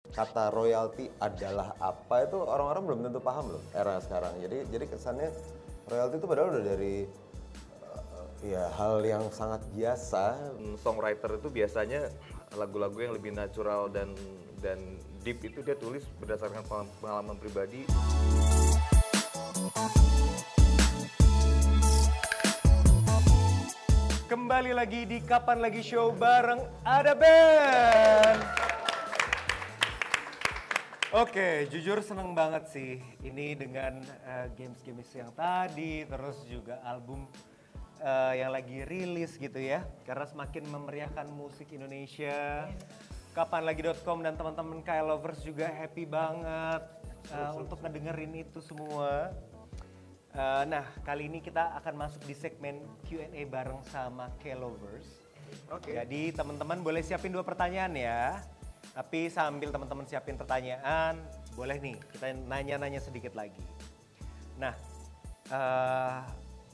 kata royalti adalah apa itu orang-orang belum tentu paham loh era sekarang. Jadi kesannya royalti itu padahal udah dari ya hal yang sangat biasa. Songwriter itu biasanya lagu-lagu yang lebih natural dan deep itu dia tulis berdasarkan pengalaman pribadi. Kembali lagi di Kapan Lagi Show bareng Ada Band. Oke, jujur seneng banget sih ini dengan games-games yang tadi, terus juga album yang lagi rilis gitu ya. Karena semakin memeriahkan musik Indonesia. Kapanlagi.com dan teman-teman KL Lovers juga happy banget untuk ngedengerin itu semua. Nah, kali ini kita akan masuk di segmen Q&A bareng sama K-Lovers. Oke. Jadi teman-teman boleh siapin 2 pertanyaan ya. Tapi sambil teman-teman siapin pertanyaan, boleh nih kita nanya-nanya sedikit lagi. Nah,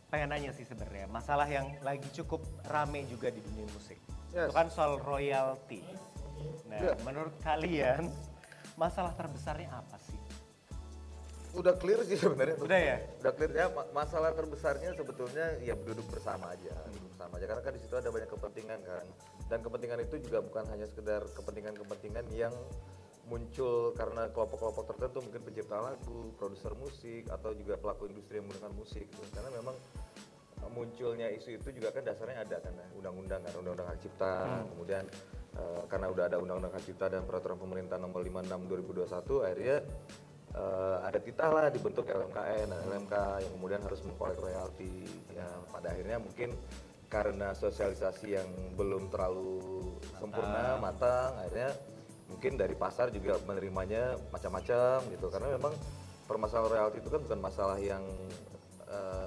pengen nanya sih sebenarnya, masalah yang lagi cukup rame juga di dunia musik. Yes. Itu kan soal royalti. Nah, menurut kalian masalah terbesarnya apa sih? Udah clear sih sebenarnya. Udah ya? Udah clear ya. Masalah terbesarnya sebetulnya ya duduk bersama aja, karena kan di situ ada banyak kepentingan kan. Dan kepentingan itu juga bukan hanya sekedar kepentingan-kepentingan yang muncul karena kelompok-kelompok tertentu, mungkin pencipta lagu, produser musik, atau juga pelaku industri yang menggunakan musik gitu. Karena memang munculnya isu itu juga kan dasarnya ada kan undang-undang kan, undang-undang hak cipta, kemudian karena udah ada undang-undang hak cipta dan peraturan pemerintah nomor 56 2021 akhirnya ada titah lah dibentuk LMKN dan LMK yang kemudian harus mengkolek royalti. Ya, pada akhirnya mungkin karena sosialisasi yang belum terlalu sempurna, matang, akhirnya mungkin dari pasar juga menerimanya macam-macam gitu. Karena memang permasalahan royalti itu kan bukan masalah yang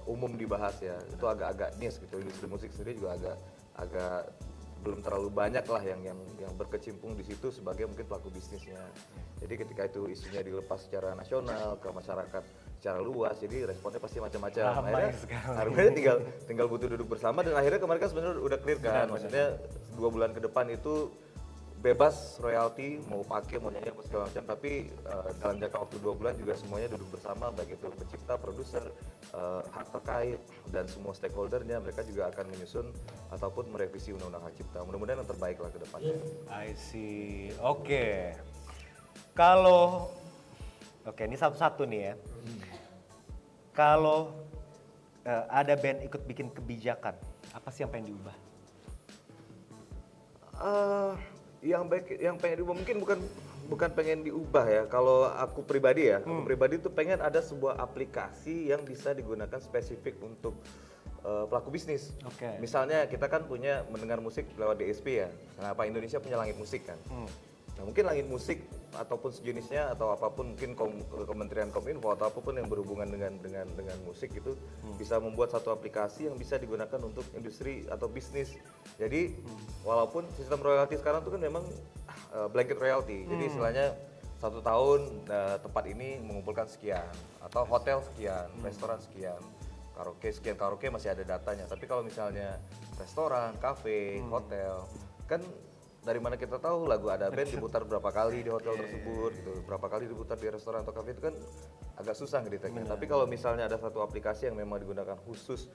umum dibahas ya. Itu agak-agak niche gitu. Industri musik sendiri juga agak belum terlalu banyak lah yang berkecimpung di situ sebagai mungkin pelaku bisnisnya. Jadi ketika itu isunya dilepas secara nasional ke masyarakat secara luas, jadi responnya pasti macam-macam. Akhirnya tinggal butuh duduk bersama dan akhirnya kemarin kan sebenarnya udah clear kan. Maksudnya 2 bulan ke depan itu bebas royalti, mau pakai mau nyanyi apa segala macam, tapi dalam jangka waktu 2 bulan juga semuanya duduk bersama, baik itu pencipta, produser, hak terkait dan semua stakeholdernya, mereka juga akan menyusun ataupun merevisi undang-undang hak cipta. Mudah-mudahan yang terbaik lah ke depannya. I see. Oke. Kalau ini satu-satu nih ya. Kalau ada band ikut bikin kebijakan, apa sih yang pengen diubah? Yang pengen diubah mungkin bukan pengen diubah ya. Kalau aku pribadi ya, aku pribadi tuh pengen ada sebuah aplikasi yang bisa digunakan spesifik untuk pelaku bisnis. Oke. Misalnya kita kan punya mendengar musik lewat DSP ya. Kenapa Indonesia punya Langit Musik kan? Nah, mungkin Langit Musik ataupun sejenisnya atau apapun, mungkin Kementerian Kominfo atau apapun yang berhubungan dengan musik itu bisa membuat satu aplikasi yang bisa digunakan untuk industri atau bisnis. Jadi walaupun sistem royalti sekarang itu kan memang blanket royalty. Jadi istilahnya 1 tahun tempat ini mengumpulkan sekian, atau hotel sekian, restoran sekian, karaoke sekian. Karaoke masih ada datanya. Tapi kalau misalnya restoran, kafe, hotel, kan dari mana kita tahu lagu Ada Band diputar berapa kali di hotel tersebut gitu, berapa kali diputar di restoran atau kafe, itu kan agak susah ngedeteknya. Tapi kalau misalnya ada satu aplikasi yang memang digunakan khusus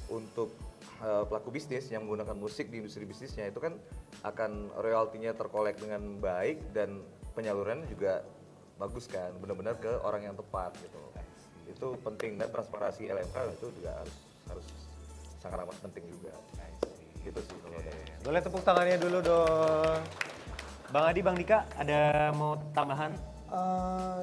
untuk pelaku bisnis yang menggunakan musik di industri bisnisnya, itu kan akan royaltinya terkolek dengan baik dan penyalurannya juga bagus kan, benar-benar ke orang yang tepat gitu. Itu penting, dan transparansi LMK itu juga harus sangat amat penting juga. Gitu sih kalau dari. Boleh tepuk tangannya dulu dong. Bang Adi, Bang Dika, ada mau tambahan?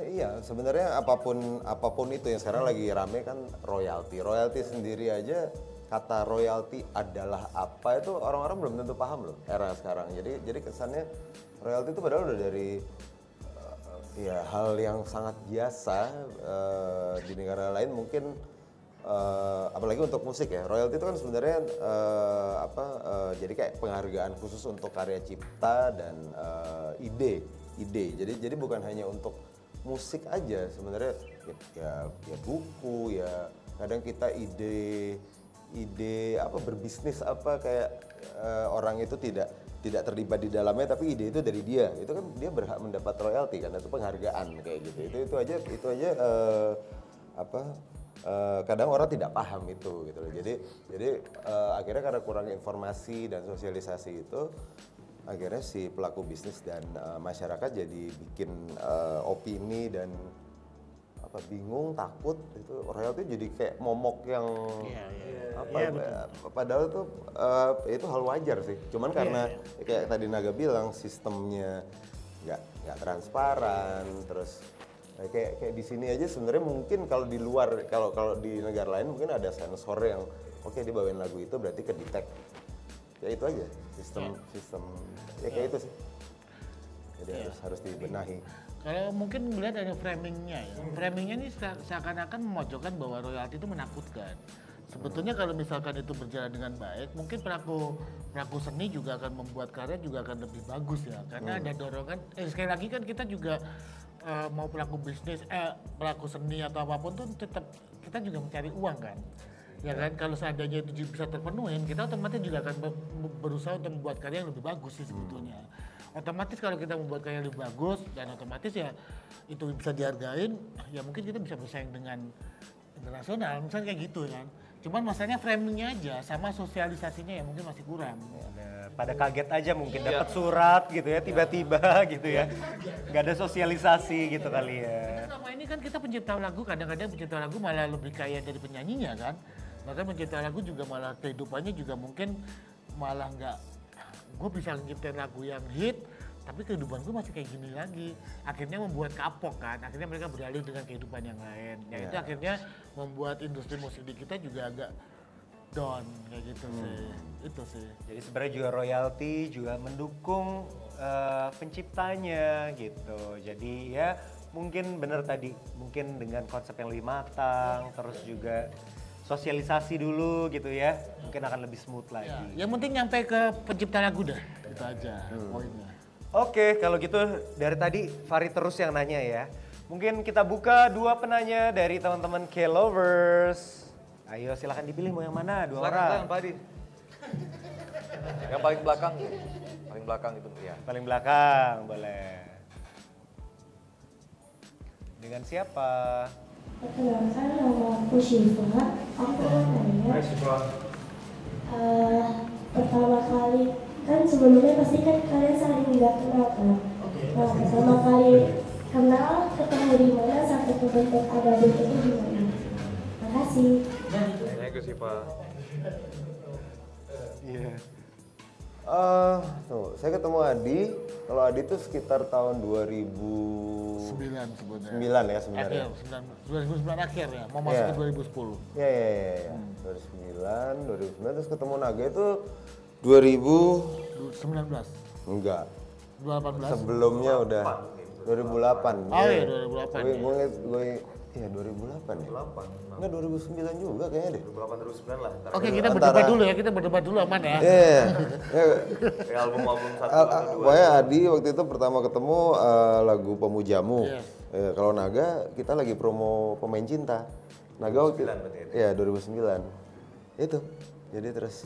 Iya, sebenarnya apapun itu yang sekarang lagi rame kan royalti. Royalti sendiri aja, kata royalti adalah apa itu orang-orang belum tentu paham loh era sekarang. Jadi kesannya royalti itu padahal udah dari ya hal yang sangat biasa di negara lain mungkin. Apalagi untuk musik ya, royalti itu kan sebenarnya jadi kayak penghargaan khusus untuk karya cipta dan ide. Jadi bukan hanya untuk musik aja sebenarnya, ya buku ya, kadang kita ide apa berbisnis apa kayak orang itu tidak tidak terlibat di dalamnya tapi ide itu dari dia, itu kan dia berhak mendapat royalti kan, itu penghargaan kayak gitu. Itu aja kadang orang tidak paham itu gitu loh. Jadi akhirnya karena kurang informasi dan sosialisasi itu, akhirnya si pelaku bisnis dan masyarakat jadi bikin opini dan bingung, takut, itu royalti jadi kayak momok yang padahal tuh itu hal wajar sih. Cuman karena kayak tadi Naga bilang sistemnya nggak transparan, terus kayak di sini aja sebenarnya mungkin kalau di luar, kalau di negara lain mungkin ada sensor yang oke dia bawain lagu itu berarti ke detect. Ya itu aja sistem ya kayak itu sih. Jadi harus dibenahi. Kalau mungkin melihat dari framingnya ya, framingnya ini seakan-akan memojokkan bahwa royalti itu menakutkan. Sebetulnya kalau misalkan itu berjalan dengan baik, mungkin pelaku seni juga akan membuat karya juga akan lebih bagus ya, karena ada dorongan. Sekali lagi kan kita juga mau pelaku bisnis, pelaku seni atau apapun tuh tetap kita juga mencari uang kan. Ya kan, kalau seandainya itu bisa terpenuhin, kita otomatis juga akan berusaha untuk membuat karya yang lebih bagus sih sebetulnya. Otomatis kalau kita membuat karya yang lebih bagus dan otomatis ya itu bisa dihargain, ya mungkin kita bisa bersaing dengan internasional, misalnya kayak gitu kan. Cuman masalahnya framingnya aja sama sosialisasinya yang mungkin masih kurang. Pada kaget aja mungkin dapat surat gitu ya tiba-tiba gitu ya. Gak ada sosialisasi gitu kali ya. Selama ini kan kita pencipta lagu, kadang-kadang pencipta lagu malah lebih kaya dari penyanyinya kan. Bahkan pencipta lagu juga malah kehidupannya juga mungkin malah nggak, gue bisa menciptain lagu yang hit tapi kehidupan gue masih kayak gini lagi, akhirnya membuat kapok kan, akhirnya mereka beralih dengan kehidupan yang lain, itu akhirnya membuat industri musik di kita juga agak down kayak gitu sih, itu sih. Jadi sebenarnya juga royalti juga mendukung penciptanya gitu, jadi ya mungkin benar tadi, mungkin dengan konsep yang lebih matang, terus juga sosialisasi dulu gitu ya, mungkin akan lebih smooth lagi. Ya, yang penting nyampe ke pencipta lagu dah, itu aja poinnya. Oke, kalau gitu dari tadi Farid terus yang nanya ya. Mungkin kita buka 2 penanya dari teman-teman K-Lovers. Ayo silahkan dipilih mau yang mana, 2 orang. Silakan Pak Adi. Yang paling belakang, paling belakang itu ya. Paling belakang, boleh. Dengan siapa? Perkenalkan nama aku Syifa. Aku mau tanya. Pertama kali kan sebelumnya pasti kan kalian saling nggak kenal kan. Nah pertama kali kenal ketemu di mana sampai kebentuk ada itu gimana? Makasih. Tanya ke Siva. Iya. Saya ketemu Adi. Kalau Adi itu sekitar tahun 2009 sebetulnya. ya sebenarnya. Akhir, 2009 akhir ya, mau masuk ke 2010. Iya. 2009 terus ketemu Naga itu 2019. Enggak. 2018. Sebelumnya udah 2008. Oh iya 2008. Gue iya 2008 ya. 2008. Enggak 2009 juga kayaknya deh. 2008 2009 lah. Oke, kita berdebat dulu ya, kita berdebat dulu aman ya. Iya. Ya, album-album 1 atau 2. Pokoknya Adi waktu itu pertama ketemu lagu Pemujamu. Yes. Kalau Naga kita lagi promo Pemain Cinta. Naga waktu ya 2009. Itu. Jadi terus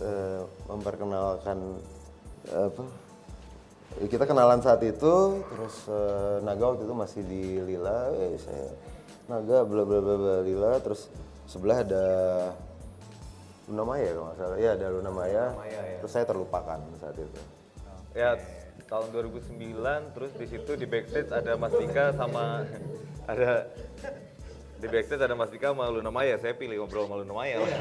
memperkenalkan kita kenalan saat itu, terus Naga waktu itu masih di Lila, saya Naga bla bla bla bla Lila, terus sebelah ada Luna Maya kalau nggak salah, ya ada Luna Maya, terus saya terlupakan saat itu. Ya tahun 2009, terus di situ di backstage ada Mas Dika sama ada di backstage ada Mas Dika sama Luna Maya, saya pilih ngobrol sama Luna Maya. Oke.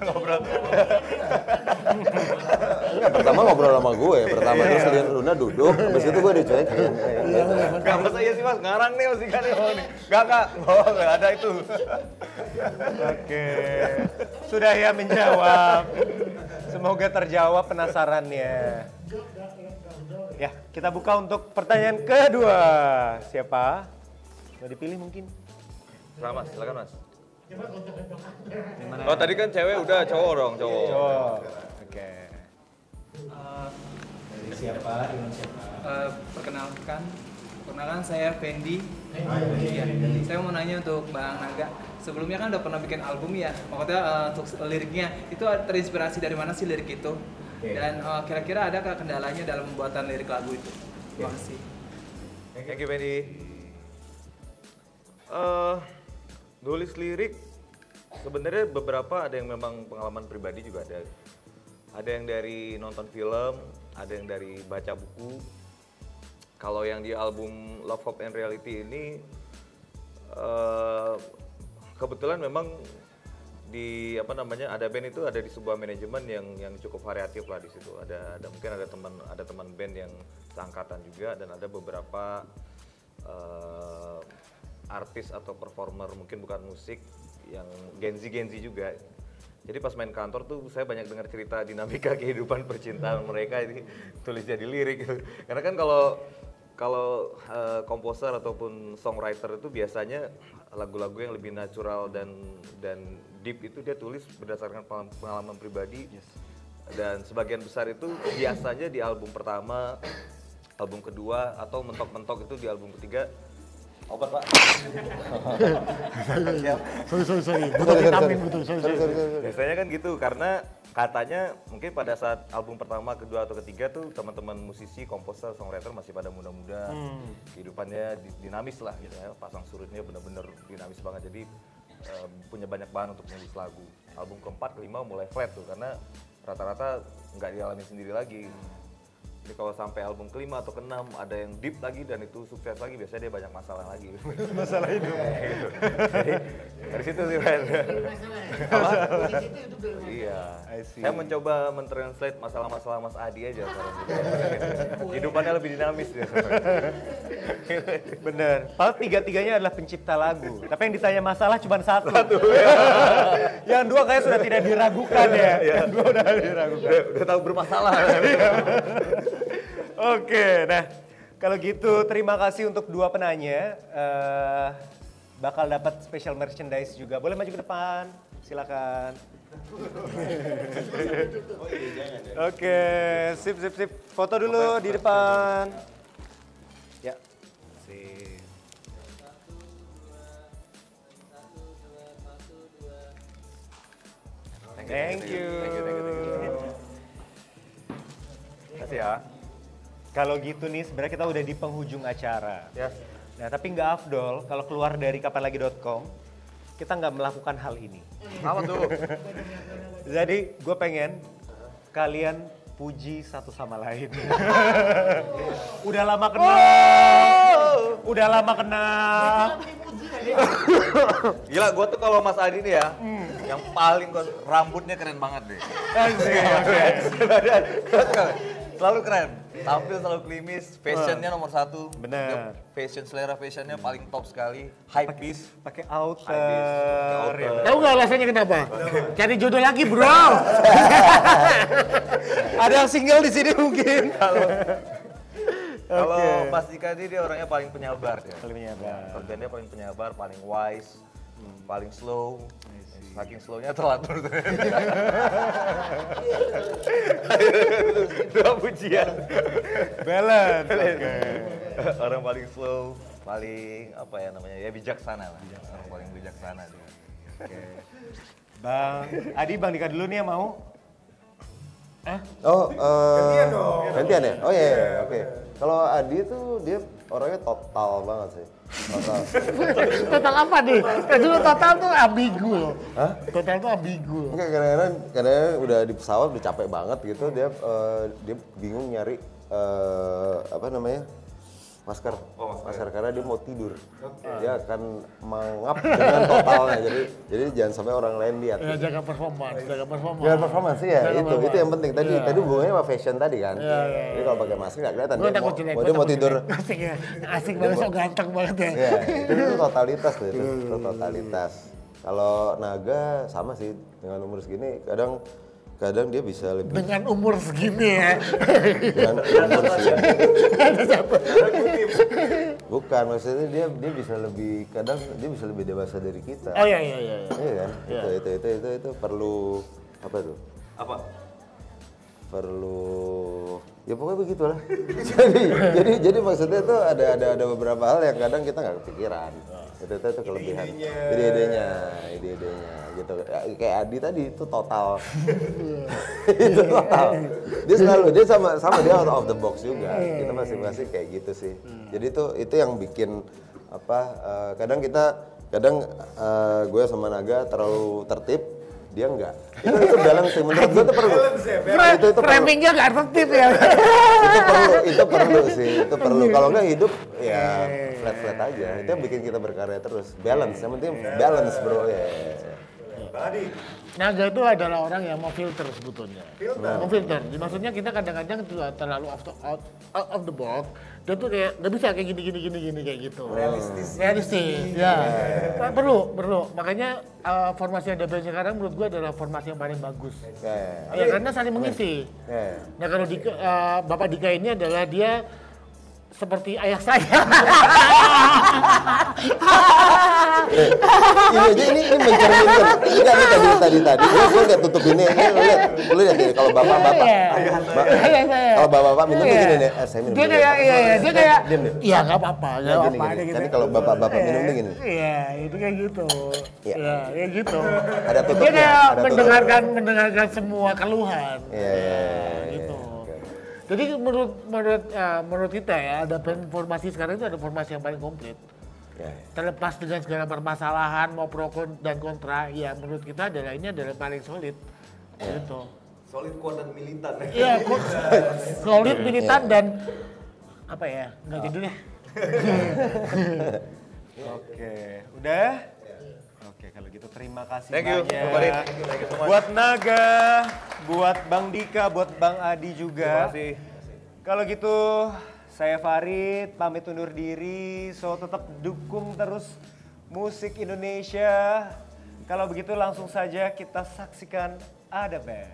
Ngobrol. Enggak, pertama ngobrol sama gue, terus lihat Luna duduk, habis itu gue dicuekin. Gak masa iya sih Mas, ngarang nih Mas Dika nih. Gak, nggak ada itu. Oke. Sudah ya menjawab. Semoga terjawab penasarannya. Ya, kita buka untuk pertanyaan kedua. Siapa? Mau dipilih mungkin? Mas, silakan Mas. Oh tadi kan cewek udah, cowok dong, cowok. Oke. Dari siapa? Dengan siapa? Perkenalkan, Perkenalkan saya Fendi. Ya, saya mau nanya untuk Bang Naga. Sebelumnya kan udah pernah bikin album ya. Maksudnya untuk liriknya itu terinspirasi dari mana sih lirik itu? Dan kira-kira adakah kendalanya dalam pembuatan lirik lagu itu? Terima kasih. Thank you, Fendi. Nulis lirik sebenarnya beberapa ada yang memang pengalaman pribadi juga ada. Ada yang dari nonton film, ada yang dari baca buku. Kalau yang di album Love, Hope, and Reality ini kebetulan memang di ada band itu ada di sebuah manajemen yang cukup variatif lah di situ. Mungkin ada teman band yang seangkatan juga dan ada beberapa artis atau performer mungkin bukan musik yang Gen Z juga. Jadi pas main kantor tuh saya banyak dengar cerita dinamika kehidupan percintaan mereka ini tulis jadi lirik gitu. Karena kan kalau komposer ataupun songwriter itu biasanya lagu-lagu yang lebih natural dan deep itu dia tulis berdasarkan pengalaman pribadi. Dan sebagian besar itu biasanya di album pertama, album kedua atau mentok-mentok itu di album ketiga. Obat Pak. Sorry. Butuh vitamin, sorry. Biasanya kan gitu karena katanya mungkin pada saat album pertama, kedua atau ketiga tuh teman-teman musisi, komposer, songwriter masih pada muda-muda, kehidupannya dinamis lah gitu ya, pasang surutnya benar-benar dinamis banget jadi punya banyak bahan untuk menulis lagu. Album keempat, kelima mulai flat tuh karena rata-rata nggak dialami sendiri lagi. Jadi kalau sampai album kelima atau keenam ada yang deep lagi dan itu sukses lagi, biasanya dia banyak masalah lagi. Masalah hidup. Gitu. Jadi dari situ sih Ren. Iya. Saya mencoba mentranslate masalah-masalah Mas Adi aja sekarang. Hidupannya lebih dinamis dia. Bener. Padahal tiga-tiganya adalah pencipta lagu. Tapi yang ditanya masalah cuma satu. Yang dua kayak sudah tidak diragukan ya. Yang dua udah diragukan. Udah tahu bermasalah. Oke, nah kalau gitu terima kasih untuk dua penanya. Bakal dapat special merchandise juga. Boleh maju ke depan, silakan. Oke, sip. Foto dulu di depan. Ya, sip. Thank you. Kasih ya. Kalau gitu nih sebenarnya kita udah di penghujung acara. Yes. Nah tapi nggak afdol kalau keluar dari kapanlagi.com kita nggak melakukan hal ini. Apa tuh? Jadi gue pengen kalian puji satu sama lain. Udah lama kenal. Udah lama kenal. Gila, gue tuh kalau Mas Adi nih ya, yang paling rambutnya keren banget deh. Selalu keren, tampil selalu klimis, fashionnya nomor satu. Bener. Selera fashionnya paling top sekali, high piece. Pakai outer. Tahu nggak alasannya kenapa? Cari jodoh lagi, bro. Ada yang single di sini mungkin. Kalau Mas Dika ini dia orangnya paling penyabar ya. Paling penyabar. Kerjanya paling penyabar, paling wise, paling slow. Saking slownya teratur. Dua pujian. Balance. Orang paling slow, paling apa ya namanya ya bijaksana lah. Orang paling bijaksana dia. Oke. Bang Adi, Bang Dika dulu nih yang mau. Gantian ya? Oh iya, oke. Kalau Adi tuh dia orangnya total banget sih. Total. Total apa nih? Dulu total tuh ambigu loh. Hah? Total tuh ambigu. Enggak, kadang-kadang udah di pesawat udah capek banget gitu, dia bingung nyari apa namanya? Masker karena dia mau tidur. Dia akan mengap dengan totalnya. Jadi jangan sampai orang lain lihat. Ya, jaga performance. Jangan performance ya, itu yang penting. Tadi hubungannya sama fashion tadi kan. Iya. Jadi kalau pakai masker nggak kelihatan. Gue takut jelek. Dia mau tidur. Asik ya, asik banget, so ganteng banget ya. Iya, itu totalitas tuh, itu totalitas. Kalau Naga sama sih, dengan umur segini kadang dia bisa lebih Dengan umur segini ya. dengan umur segini. Bukan, maksudnya dia bisa lebih, kadang dia bisa lebih dewasa dari kita. Oh iya. Iya kan? Itu perlu apa tuh? Apa? perlu ya pokoknya begitulah. jadi maksudnya tuh ada beberapa hal yang kadang kita nggak kepikiran. Itu kelebihan. Ide-idenya gitu. Ya, kayak Adi tadi itu total. Itu total. Dia sama dia out of the box juga. Kita masing-masing kayak gitu sih. Jadi itu yang bikin kadang gue sama Naga terlalu tertib, dia enggak. Itu balance sih, menurut gue itu perlu. Itu Framingnya nggak tertib ya. itu perlu sih, itu perlu. Kalau enggak hidup ya flat aja. Itu yang bikin kita berkarya terus. Balance, yang penting balance bro ya. Naga itu adalah orang yang mau filter sebetulnya. Mau filter. Maksudnya kita kadang-kadang juga terlalu out of the box. Dia tuh kayak nggak bisa kayak gini kayak gitu. Realistis. Ya. Perlu. Makanya formasi yang ada sekarang menurut gua adalah formasi yang paling bagus. Ya karena saling mengisi. Nah kalau Bapak Dika ini adalah dia seperti ayah saya. Ini mencerminkan. Tadi. Gue nggak tutup ini. Lu lihat deh kalau bapak-bapak. Kalau bapak-bapak minum begini nih. Saya minum. Dia kayak. Iya nggak apa-apa. Kan kalau bapak-bapak minum begini. Iya itu kayak gitu. Iya kayak gitu. Ada tutupnya. Dia kayak mendengarkan semua keluhan. Iya. Gitu. Jadi menurut kita ya, ada formasi sekarang itu ada formasi yang paling komplit. Terlepas dengan segala permasalahan mau pro dan kontra, ya menurut kita ini adalah paling solid. Gitu. Solid, kuat dan militan. Iya, solid, militan dan apa ya? Nggak jadi deh. Oke, udah? Oke, kalau gitu terima kasih Thank you, banyak. Thank you so much. Buat Naga, buat Bang Dika, buat Bang Adi juga. Terima kasih. Kalau gitu, saya Farid, pamit undur diri. So, tetap dukung terus musik Indonesia. Kalau begitu langsung saja kita saksikan Ada Band.